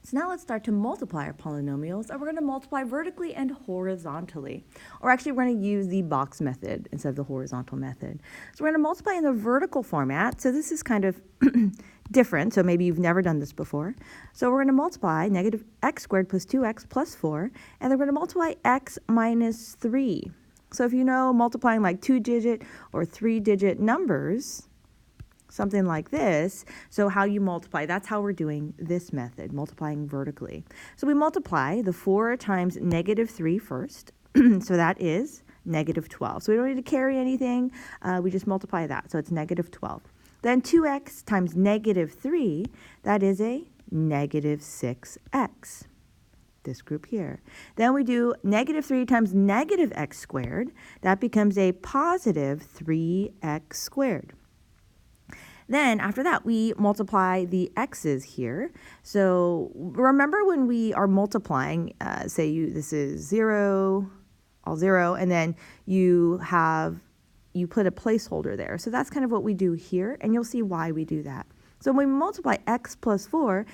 So now let's start to multiply our polynomials, and we're going to multiply vertically and horizontally. Or actually, we're going to use the box method instead of the horizontal method. So we're going to multiply in the vertical format. So this is kind of different, so maybe you've never done this before. So we're going to multiply negative x squared plus 2x plus 4, and then we're going to multiply x minus 3. So if you know multiplying like 2-digit or 3-digit numbers, something like this, so how you multiply, that's how we're doing this method, multiplying vertically. So we multiply the 4 times negative 3 first, so that is negative 12. So we don't need to carry anything, we just multiply that, so it's negative 12. Then 2x times negative 3, that is a negative 6x. This group here. Then we do negative 3 times negative x squared, that becomes a positive 3x squared. Then after that, we multiply the x's here. So remember when we are multiplying, say this is 0, all 0, and then you put a placeholder there. So that's kind of what we do here, and you'll see why we do that. So when we multiply x plus 4,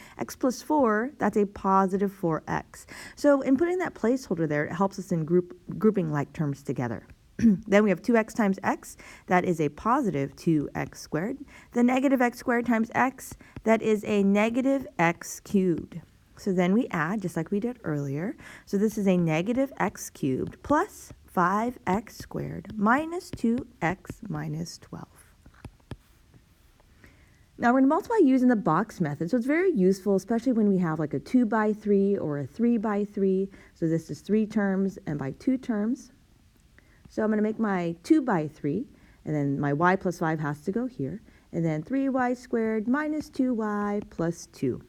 that's a positive 4x. So in putting that placeholder there, it helps us in grouping like terms together. Then we have 2x times x, that is a positive 2x squared. The negative x squared times x, that is a negative x cubed. So then we add, just like we did earlier. So this is a negative x cubed plus 5x squared minus 2x minus 12. Now we're going to multiply using the box method. So it's very useful, especially when we have like a 2 by 3 or a 3 by 3. So this is 3 terms and by 2 terms. So I'm going to make my 2 by 3, and then my y plus 5 has to go here, and then 3y squared minus 2y plus 2.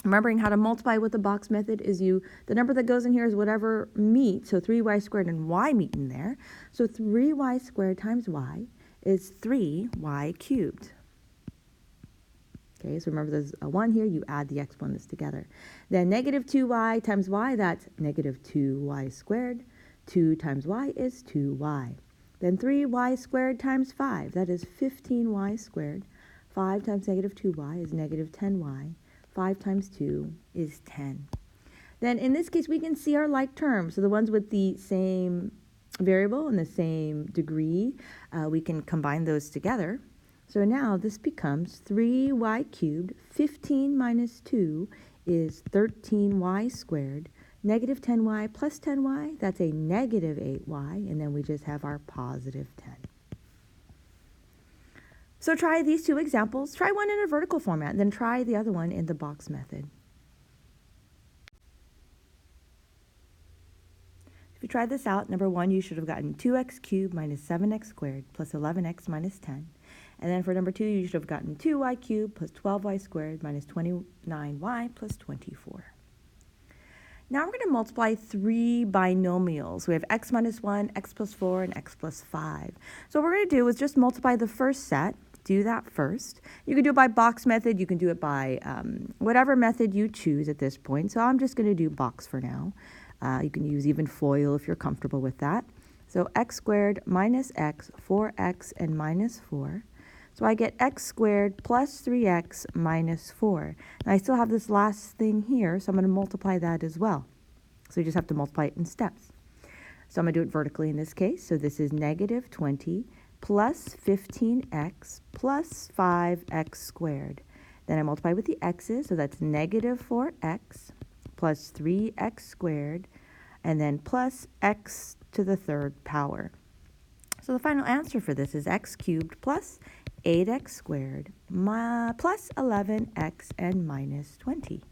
Remembering how to multiply with the box method is the number that goes in here is whatever meets, so 3y squared and y meet in there. So 3y squared times y is 3y cubed. Okay, so remember there's a 1 here, you add the exponents together. Then negative 2y times y, that's negative 2y squared. 2 times y is 2y. Then 3y squared times 5, that is 15y squared. 5 times negative 2y is negative 10y. 5 times 2 is 10. Then in this case, we can see our like terms. So the ones with the same variable and the same degree, we can combine those together. So now this becomes 3y cubed. 15 minus 2 is 13y squared. Negative 10y plus 10y, that's a negative 8y, and then we just have our positive 10. So try these two examples. Try one in a vertical format, then try the other one in the box method. If you try this out, number 1, you should have gotten 2x cubed minus 7x squared plus 11x minus 10. And then for number 2, you should have gotten 2y cubed plus 12y squared minus 29y plus 24. Now we're going to multiply 3 binomials. We have x minus 1, x plus 4, and x plus 5. So what we're going to do is just multiply the first set. Do that first. You can do it by box method. You can do it by whatever method you choose at this point. So I'm just going to do box for now. You can use even FOIL if you're comfortable with that. So x squared minus x, 4x, and minus 4. So I get x squared plus 3x minus 4. Now I still have this last thing here, so I'm going to multiply that as well. So you just have to multiply it in steps. So I'm going to do it vertically in this case. So this is negative 20 plus 15x plus 5x squared. Then I multiply with the x's, so that's negative 4x plus 3x squared, and then plus x to the third power. So the final answer for this is x cubed plus 8x squared plus 11x and minus 20.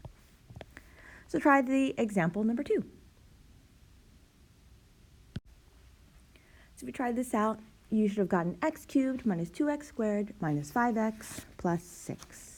So try the example number 2. So if you try this out, you should have gotten x cubed minus 2x squared minus 5x plus 6.